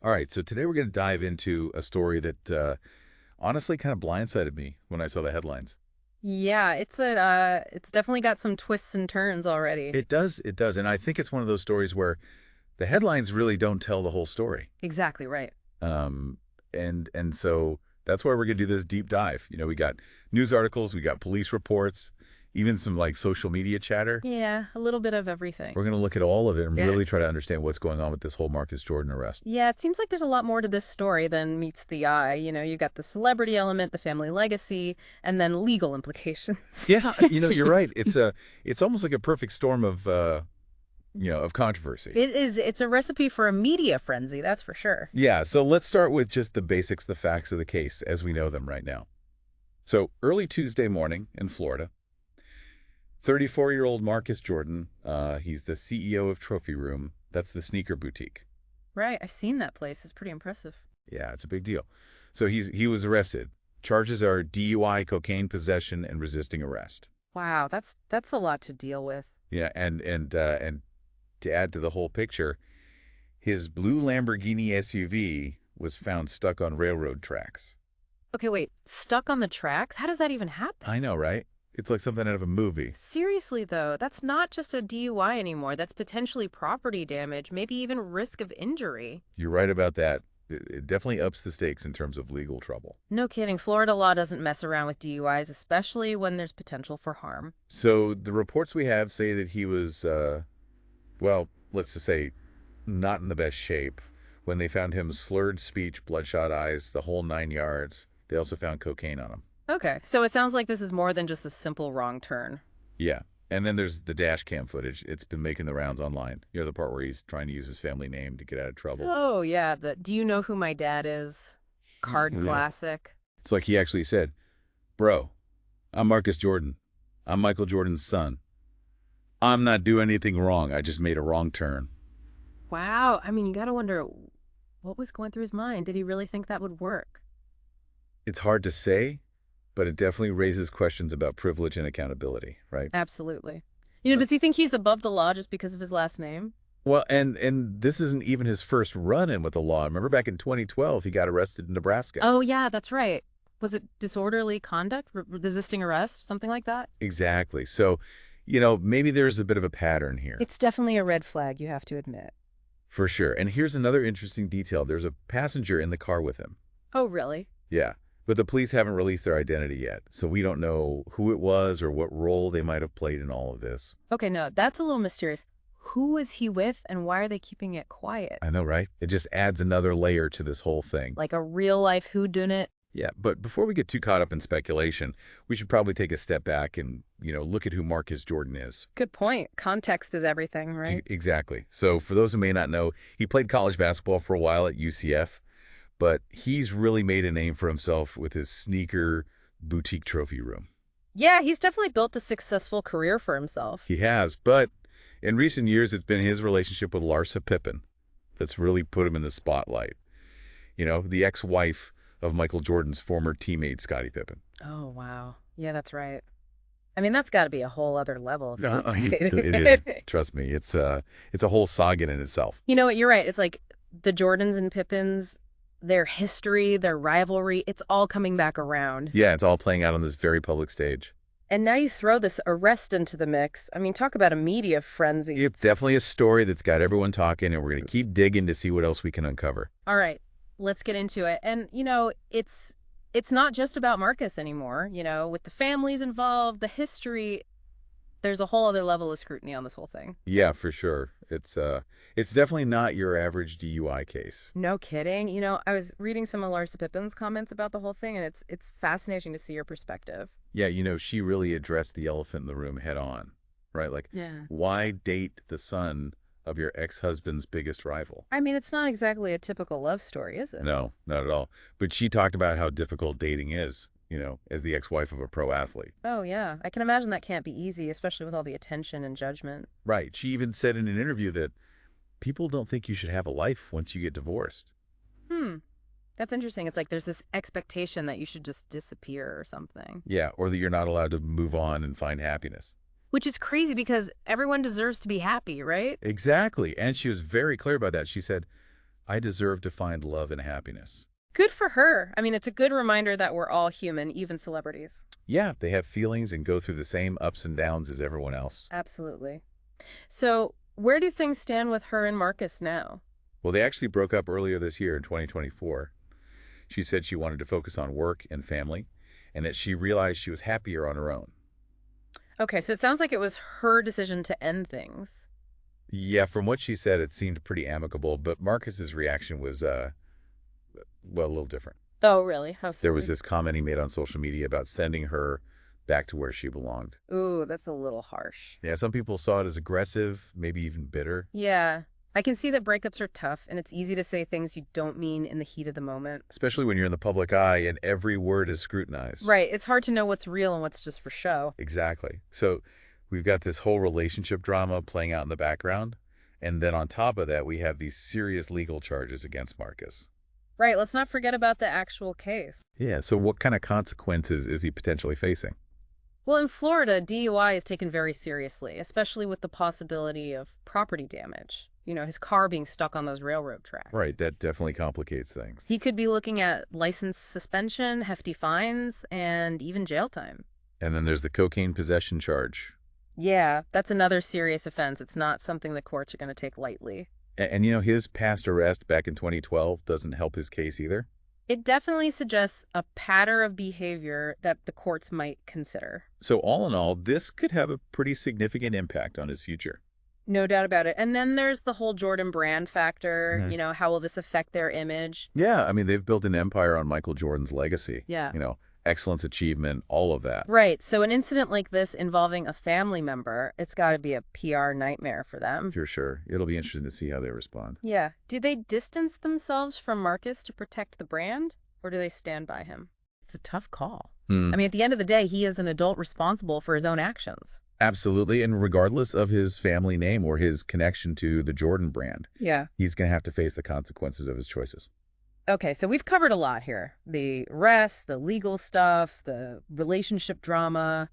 All right, so today we're going to dive into a story that honestly kind of blindsided me when I saw the headlines. Yeah, it's definitely got some twists and turns already. It does, and I think it's one of those stories where the headlines really don't tell the whole story. Exactly right. Um, and so that's why we're going to do this deep dive. We got news articles, we got police reports, even some like social media chatter. Yeah, a little bit of everything. We're going to look at all of it and Yeah. really try to understand what's going on with this whole Marcus Jordan arrest. Yeah, it seems like there's a lot more to this story than meets the eye. You got the celebrity element, the family legacy, and then legal implications. Yeah, you're right. It's almost like a perfect storm of controversy. It's a recipe for a media frenzy, that's for sure. Yeah, so let's start with just the basics, the facts of the case as we know them right now. So early Tuesday morning in Florida, 34-year-old Marcus Jordan, he's the CEO of Trophy Room. That's the sneaker boutique. Right, I've seen that place. It's pretty impressive. Yeah, it's a big deal. So he was arrested. Charges are DUI, cocaine possession, and resisting arrest. Wow, that's a lot to deal with. Yeah, and to add to the whole picture, his blue Lamborghini SUV was found stuck on railroad tracks. Okay, wait, stuck on the tracks? How does that even happen? I know, right? It's like something out of a movie. Seriously, though, that's not just a DUI anymore. That's potentially property damage, maybe even risk of injury. You're right about that. It definitely ups the stakes in terms of legal trouble. No kidding. Florida law doesn't mess around with DUIs, especially when there's potential for harm. So the reports we have say that he was, well, let's just say, not in the best shape. When they found him, slurred speech, bloodshot eyes, the whole 9 yards. They also found cocaine on him. Okay, so it sounds like this is more than just a simple wrong turn. Yeah. And then there's the dash cam footage. It's been making the rounds online. The part where he's trying to use his family name to get out of trouble. Oh, yeah, the do you know who my dad is? Card Yeah. classic. It's like he actually said, Bro, I'm Marcus Jordan. I'm Michael Jordan's son. I'm not doing anything wrong. I just made a wrong turn. Wow, I mean, you gotta wonder what was going through his mind. Did he really think that would work? It's hard to say, but it definitely raises questions about privilege and accountability, right? Absolutely. Does he think he's above the law just because of his last name? Well, and this isn't even his first run-in with the law. Remember back in 2012, he got arrested in Nebraska. Oh, yeah, that's right. Was it disorderly conduct, resisting arrest, something like that? Exactly. So, maybe there's a bit of a pattern here. It's definitely a red flag, you have to admit. For sure. And here's another interesting detail. There's a passenger in the car with him. Oh, really? Yeah. But the police haven't released their identity yet. So we don't know who it was or what role they might have played in all of this. Okay, no, that's a little mysterious. Who was he with and why are they keeping it quiet? I know, right? It just adds another layer to this whole thing. Like a real life whodunit? Yeah, but before we get too caught up in speculation, we should probably take a step back and, look at who Marcus Jordan is. Good point. Context is everything, right? Exactly. So for those who may not know, he played college basketball for a while at UCF, but he's really made a name for himself with his sneaker boutique Trophy Room. Yeah, he's definitely built a successful career for himself. He has, but in recent years, it's been his relationship with Larsa Pippen that's really put him in the spotlight. The ex-wife of Michael Jordan's former teammate, Scottie Pippen. Oh, wow. Yeah, that's right. I mean, that's got to be a whole other level of It is. Trust me, it's a whole saga in itself. You know what? You're right. It's like the Jordans and Pippins, their history, their rivalry, it's all coming back around. Yeah, it's all playing out on this very public stage. And now you throw this arrest into the mix. I mean, talk about a media frenzy. It's definitely a story that's got everyone talking, and we're going to keep digging to see what else we can uncover. All right, let's get into it. And, it's not just about Marcus anymore. With the families involved, the history, there's a whole other level of scrutiny on this whole thing. Yeah, for sure. It's definitely not your average DUI case. No kidding. I was reading some of Larsa Pippen's comments about the whole thing, and it's fascinating to see your perspective. Yeah, she really addressed the elephant in the room head on, right? Like, Yeah. why date the son of your ex-husband's biggest rival? I mean, it's not exactly a typical love story, is it? No, not at all. But she talked about how difficult dating is, as the ex-wife of a pro athlete. Oh, yeah. I can imagine that can't be easy, especially with all the attention and judgment. Right. She even said in an interview that people don't think you should have a life once you get divorced. Hmm. That's interesting. It's like there's this expectation that you should just disappear or something. Yeah, or that you're not allowed to move on and find happiness. Which is crazy because everyone deserves to be happy, right? Exactly. And she was very clear about that. She said, I deserve to find love and happiness. Good for her. I mean, it's a good reminder that we're all human, even celebrities. Yeah, they have feelings and go through the same ups and downs as everyone else. Absolutely. So, where do things stand with her and Marcus now? Well, they actually broke up earlier this year in 2024. She said she wanted to focus on work and family, and that she realized she was happier on her own. Okay, so it sounds like it was her decision to end things. Yeah, from what she said, it seemed pretty amicable, but Marcus's reaction was, well, a little different. Oh, really? How There was silly. this comment he made on social media about sending her back to where she belonged. Ooh, that's a little harsh. Yeah, some people saw it as aggressive, maybe even bitter. Yeah, I can see that breakups are tough, and it's easy to say things you don't mean in the heat of the moment. Especially when you're in the public eye and every word is scrutinized. Right, it's hard to know what's real and what's just for show. Exactly. So we've got this whole relationship drama playing out in the background. And then on top of that, we have these serious legal charges against Marcus. Right, let's not forget about the actual case. Yeah, so what kind of consequences is he potentially facing? Well, in Florida, DUI is taken very seriously, especially with the possibility of property damage. You know, his car being stuck on those railroad tracks. Right, that definitely complicates things. He could be looking at license suspension, hefty fines, and even jail time. And then there's the cocaine possession charge. Yeah, that's another serious offense. It's not something the courts are going to take lightly. And you know, his past arrest back in 2012 doesn't help his case either. It definitely suggests a pattern of behavior that the courts might consider. So all in all, this could have a pretty significant impact on his future. No doubt about it. And then there's the whole Jordan brand factor. Mhm. You know, how will this affect their image? Yeah, I mean, they've built an empire on Michael Jordan's legacy. Yeah. You know, excellence, achievement, all of that. Right. So an incident like this involving a family member, it's got to be a PR nightmare for them. For sure. It'll be interesting to see how they respond. Yeah. Do they distance themselves from Marcus to protect the brand, or do they stand by him? It's a tough call. Hmm. I mean, at the end of the day, he is an adult responsible for his own actions. Absolutely. And regardless of his family name or his connection to the Jordan brand, Yeah. he's going to have to face the consequences of his choices. Okay, so we've covered a lot here. The arrest, the legal stuff, the relationship drama,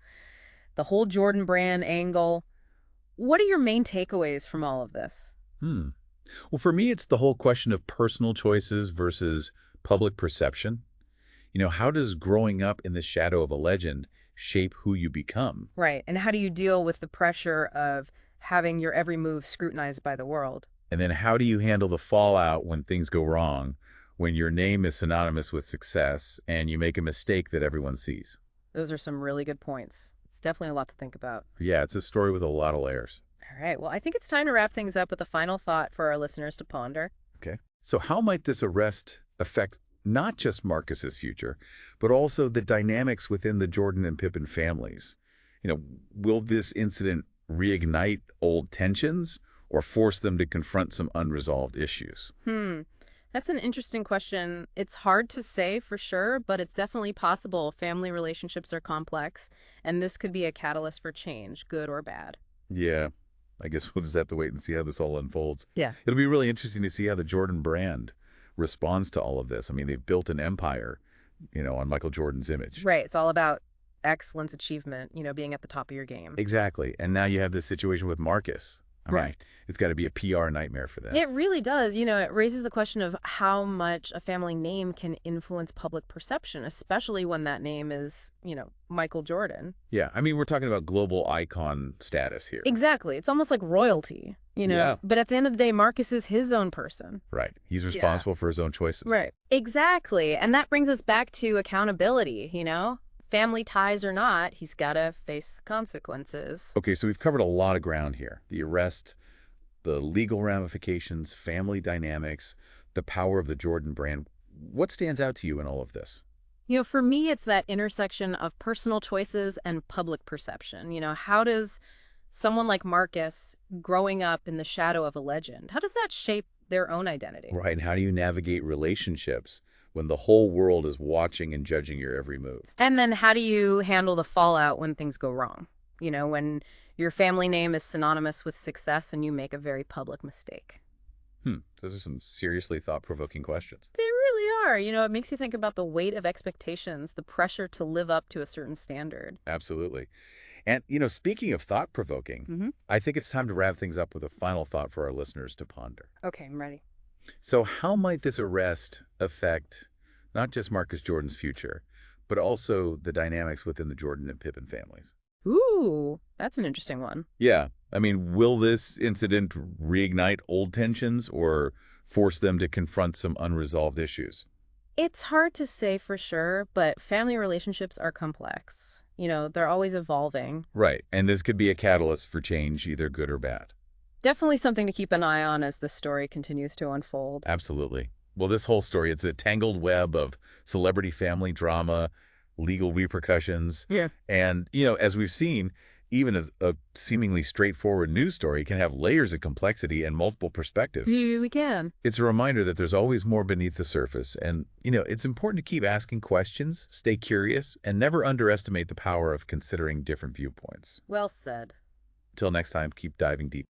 the whole Jordan brand angle. What are your main takeaways from all of this? Hmm. Well, for me, it's the whole question of personal choices versus public perception. You know, how does growing up in the shadow of a legend shape who you become? Right, and how do you deal with the pressure of having your every move scrutinized by the world? And then how do you handle the fallout when things go wrong, when your name is synonymous with success and you make a mistake that everyone sees? Those are some really good points. It's definitely a lot to think about. Yeah, it's a story with a lot of layers. All right, well, I think it's time to wrap things up with a final thought for our listeners to ponder. Okay. So how might this arrest affect not just Marcus's future, but also the dynamics within the Jordan and Pippen families? You know, will this incident reignite old tensions or force them to confront some unresolved issues? That's an interesting question. It's hard to say for sure, but it's definitely possible. Family relationships are complex, and this could be a catalyst for change, good or bad. Yeah, I guess we'll just have to wait and see how this all unfolds. Yeah. It'll be really interesting to see how the Jordan brand responds to all of this. I mean, they've built an empire, you know, on Michael Jordan's image. Right. It's all about excellence, achievement, being at the top of your game. Exactly. And now you have this situation with Marcus. I mean, Right. it's got to be a PR nightmare for them. It really does. It raises the question of how much a family name can influence public perception, especially when that name is, Michael Jordan. Yeah, I mean, we're talking about global icon status here. Exactly. It's almost like royalty, Yeah. But at the end of the day, Marcus is his own person. Right. He's responsible for his own choices. Right. Exactly. And that brings us back to accountability. Family ties or not, he's got to face the consequences. Okay, so we've covered a lot of ground here. The arrest, the legal ramifications, family dynamics, the power of the Jordan brand. What stands out to you in all of this? For me, it's that intersection of personal choices and public perception. How does someone like Marcus, growing up in the shadow of a legend, how does that shape their own identity? Right, and how do you navigate relationships when the whole world is watching and judging your every move? And then how do you handle the fallout when things go wrong? When your family name is synonymous with success and you make a very public mistake. Those are some seriously thought-provoking questions. They really are. It makes you think about the weight of expectations, the pressure to live up to a certain standard. Absolutely. And, speaking of thought-provoking, I think it's time to wrap things up with a final thought for our listeners to ponder. Okay, I'm ready. So how might this arrest affect not just Marcus Jordan's future, but also the dynamics within the Jordan and Pippen families? Ooh, that's an interesting one. Yeah. I mean, will this incident reignite old tensions or force them to confront some unresolved issues? It's hard to say for sure, but family relationships are complex. They're always evolving. Right. And this could be a catalyst for change, either good or bad. Definitely something to keep an eye on as the story continues to unfold. Absolutely. Well, this whole story, it's a tangled web of celebrity family drama, legal repercussions, Yeah. and, as we've seen, even as a seemingly straightforward news story can have layers of complexity and multiple perspectives. We can. It's a reminder that there's always more beneath the surface, and, it's important to keep asking questions, stay curious, and never underestimate the power of considering different viewpoints. Well said. Till next time, keep diving deep.